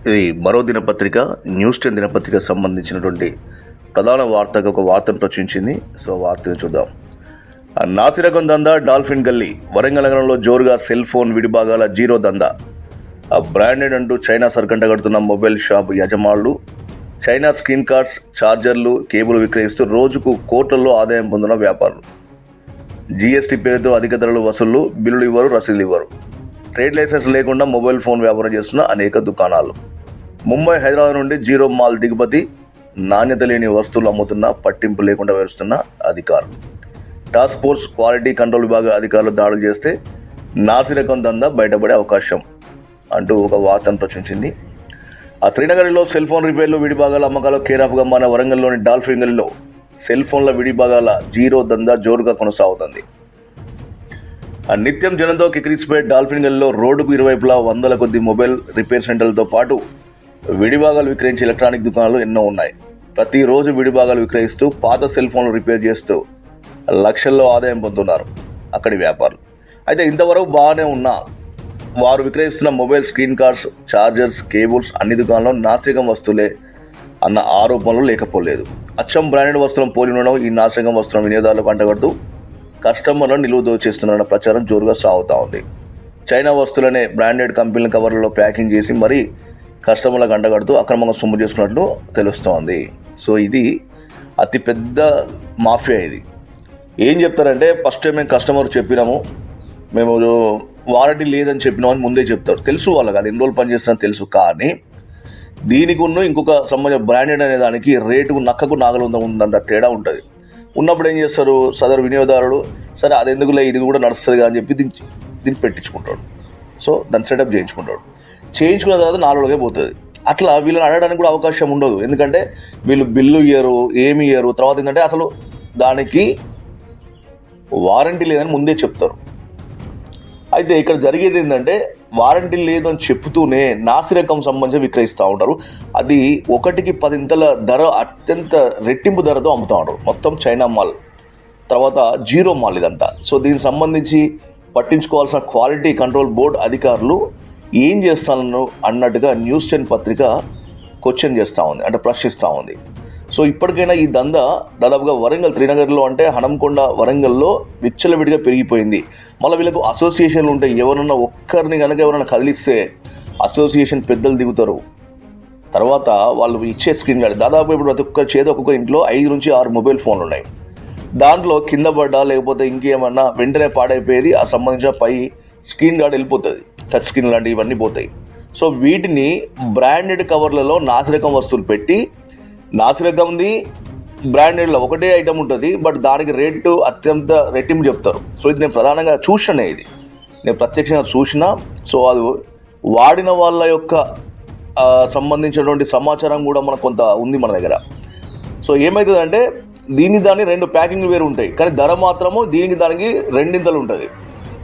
ఇది మరో దినపత్రిక న్యూస్ 10 దినపత్రిక సంబంధించినటువంటి ప్రధాన వార్తకు ఒక వార్తను ప్రచురించింది. సో వార్తను చూద్దాం. నాసిరకం దందా డాల్ఫిన్ గల్లీ. వరంగల్ నగరంలో జోరుగా సెల్ ఫోన్ విడిభాగాల జీరో దందా. బ్రాండెడ్ అంటూ చైనా సరుకంట కడుతున్న మొబైల్ షాప్ యజమానులు చైనా స్క్రీన్ కార్డ్స్, ఛార్జర్లు, కేబుల్ విక్రయిస్తూ రోజుకు కోట్లలో ఆదాయం పొందిన వ్యాపారులు. జీఎస్టీ పేరుతో అధిక ధరలు వసూళ్లు, బిల్లులు ఇవ్వరు, రసీదులు ఇవ్వరు. ట్రేడ్ లైసెన్స్ లేకుండా మొబైల్ ఫోన్ వ్యాపారం చేస్తున్న అనేక దుకాణాలు. ముంబై, హైదరాబాద్ నుండి జీరో మాల్ దిగుమతి. నాణ్యత లేని వస్తువులు అమ్ముతున్న, పట్టింపు లేకుండా వ్యవహరిస్తున్న అధికారులు. టాస్క్ ఫోర్స్ క్వాలిటీ కంట్రోల్ విభాగ అధికారులు దాడులు చేస్తే నాసిరకం దందా బయటపడే అవకాశం అంటూ ఒక వార్తను ప్రచురించింది. శ్రీనగర్లో సెల్ ఫోన్ రిపేర్లు, విడిభాగాల అమ్మకాలు కేరాఫ్గా మారిన వరంగల్లోని డాల్ఫిన్ గల్లీలో సెల్ ఫోన్ల విడిభాగాల జీరో దందా జోరుగా కొనసాగుతుంది. నిత్యం జనంతో కిక్కిరిసిపోయే డాల్ఫిన్ గల్లీలో రోడ్డుకు ఇరువైపులా వందల కొద్ది మొబైల్ రిపేర్ సెంటర్లతో పాటు విడిభాగాలు విక్రయించే ఎలక్ట్రానిక్ దుకాణాలు ఎన్నో ఉన్నాయి. ప్రతిరోజు విడిభాగాలు విక్రయిస్తూ పాత సెల్ ఫోన్లు రిపేర్ చేస్తూ లక్షల్లో ఆదాయం పొందుతున్నారు అక్కడి వ్యాపారులు. అయితే ఇంతవరకు బాగానే ఉన్నా వారు విక్రయిస్తున్న mobile screen cards, chargers, cables అన్ని దుకాణాల్లో నాసిరకం వస్తువులే అన్న ఆరోపణలు లేకపోలేదు. అచ్చం బ్రాండెడ్ వస్త్రం పోలి ఉండడం ఈ నాసిరకం వస్త్రం వినియోగదారులకు అంటగడుతూ కస్టమర్లను నిలువ దోచేస్తున్నారన్న ప్రచారం జోరుగా సాగుతూ ఉంది. చైనా వస్తువులనే బ్రాండెడ్ కంపెనీల కవర్లలో ప్యాకింగ్ చేసి మరీ కస్టమర్లకు అంటగడుతూ అక్రమంగా సొమ్ము చేసుకున్నట్లు తెలుస్తోంది. సో ఇది అతిపెద్ద మాఫియా. ఇది ఏం చెప్తారంటే ఫస్ట్ టైం మేము కస్టమర్ చెప్పినాము, మేము వారంటీ లేదని చెప్పినామని ముందే చెప్తారు. తెలుసు వాళ్ళకి అది ఎన్ని రోజులు పనిచేస్తుందని తెలుసు. కానీ దీనికి ఇంకొక సంబంధించిన బ్రాండెడ్ అనే దానికి రేటు నక్కకు నాగలు ఉందంత తేడా ఉంటుంది. ఉన్నప్పుడు ఏం చేస్తారు, సదరు వినియోగదారుడు సరే అది ఎందుకులే ఇది కూడా నడుస్తుంది అని చెప్పి దీన్ని పెట్టించుకుంటాడు. సో దాన్ని సెటప్ చేయించుకుంటాడు. చేయించుకున్న తర్వాత 4 రోజులకే పోతుంది. అట్లా వీళ్ళని అడగడానికి కూడా అవకాశం ఉండదు. ఎందుకంటే వీళ్ళు బిల్లు ఇయ్యరు, ఏమి ఇయ్యరు. తర్వాత ఏంటంటే అసలు దానికి వారంటీ లేదని ముందే చెప్తారు. అయితే ఇక్కడ జరిగేది ఏంటంటే వారంటీ లేదని చెప్తూనే నాసిరకం సంబంధించి విక్రయిస్తూ ఉంటారు. అది 1కి 10 ధర, అత్యంత రెట్టింపు ధరతో అమ్ముతూ ఉంటారు. మొత్తం చైనా మాల్, తర్వాత జీరో మాల్ ఇదంతా. సో దీనికి సంబంధించి పట్టించుకోవాల్సిన క్వాలిటీ కంట్రోల్ బోర్డ్ అధికారులు ఏం చేస్తాను అన్నట్టుగా న్యూస్ 10 పత్రిక క్వశ్చన్ చేస్తూ ఉంది, అంటే ప్రశ్నిస్తూ ఉంది. సో ఇప్పటికైనా ఈ దందా దాదాపుగా వరంగల్, శ్రీనగర్లో అంటే హనంకొండ, వరంగల్లో విచ్చలవిడిగా పెరిగిపోయింది. మళ్ళీ వీళ్ళకు అసోసియేషన్లు ఉంటాయి. ఎవరన్నా ఒక్కరిని కనుక ఎవరైనా కదిలిస్తే అసోసియేషన్ పెద్దలు దిగుతారు. తర్వాత వాళ్ళు ఇచ్చే స్క్రీన్ గార్డ్ దాదాపు ఇప్పుడు ప్రతి ఒక్క చేతి ఒక్కొక్క ఇంట్లో 5 నుంచి 6 మొబైల్ ఫోన్లు ఉన్నాయి. దాంట్లో కింద పడ్డా లేకపోతే ఇంకేమన్నా వెంటనే పాడైపోయేది ఆ సంబంధించిన పై స్క్రీన్ గార్డ్ వెళ్ళిపోతుంది. టచ్ స్క్రీన్ లాంటివి ఇవన్నీ పోతాయి. సో వీటిని బ్రాండెడ్ కవర్లలో నాసిరకం వస్తువులు పెట్టి, నాసిరకంది బ్రాండెడ్లో ఒకటే ఐటమ్ ఉంటుంది, బట్ దానికి రేటు అత్యంత రెట్టింపు చెప్తారు. సో ఇది నేను ప్రధానంగా చూసినా, ఇది నేను ప్రత్యక్షంగా చూసినా. సో అది వాడిన వాళ్ళ యొక్క సంబంధించినటువంటి సమాచారం కూడా మనకు కొంత ఉంది మన దగ్గర. సో ఏమవుతుందంటే దాని 2 ప్యాకింగ్లు వేరు ఉంటాయి, కానీ ధర మాత్రము దానికి 2 ఉంటుంది.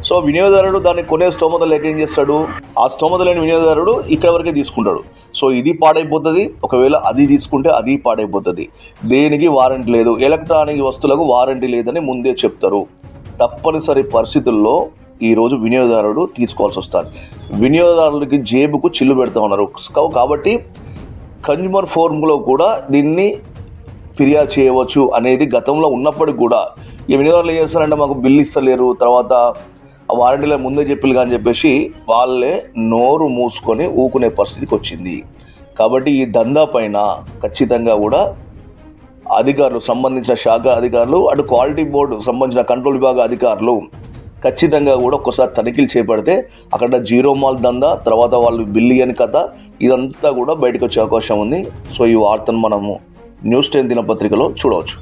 సో వినియోగదారుడు దాన్ని కొనే స్తోమత లేక ఏం చేస్తాడు, ఆ స్తోమత లేని వినియోగదారుడు ఇక్కడ వరకే తీసుకుంటాడు. సో ఇది పాడైపోతుంది. ఒకవేళ అది తీసుకుంటే అది పాడైపోతుంది. దేనికి వారంటీ లేదు. ఎలక్ట్రానిక్ వస్తువులకు వారంటీ లేదని ముందే చెప్తారు. తప్పనిసరి పరిస్థితుల్లో ఈరోజు వినియోగదారుడు తీసుకోవాల్సి వస్తుంది. వినియోగదారులకి జేబుకు చిల్లు పెడతా ఉన్నారు. కాబట్టి కన్జ్యూమర్ ఫోరంలో కూడా దీన్ని ఫిర్యాదు చేయవచ్చు అనేది గతంలో ఉన్నప్పటికి కూడా ఈ వినియోగదారులు ఏం చేస్తారంటే మాకు బిల్లు ఇస్తలేరు, తర్వాత వారంటీలో ముందే చెప్పిల్లు కానీ చెప్పేసి వాళ్ళే నోరు మూసుకొని ఊకునే పరిస్థితికి వచ్చింది. కాబట్టి ఈ దందా పైన ఖచ్చితంగా కూడా అధికారులు, సంబంధించిన శాఖ అధికారులు, అటు క్వాలిటీ బోర్డు సంబంధించిన కంట్రోల్ విభాగ అధికారులు ఖచ్చితంగా కూడా ఒక్కసారి తనిఖీలు చేపడితే అక్కడ జీరో మాల్ దందా, తర్వాత వాళ్ళు బిల్లు అని కథ ఇదంతా కూడా బయటకు వచ్చే అవకాశం ఉంది. సో ఈ వార్తను మనము న్యూస్ 10 దినపత్రికలో చూడవచ్చు.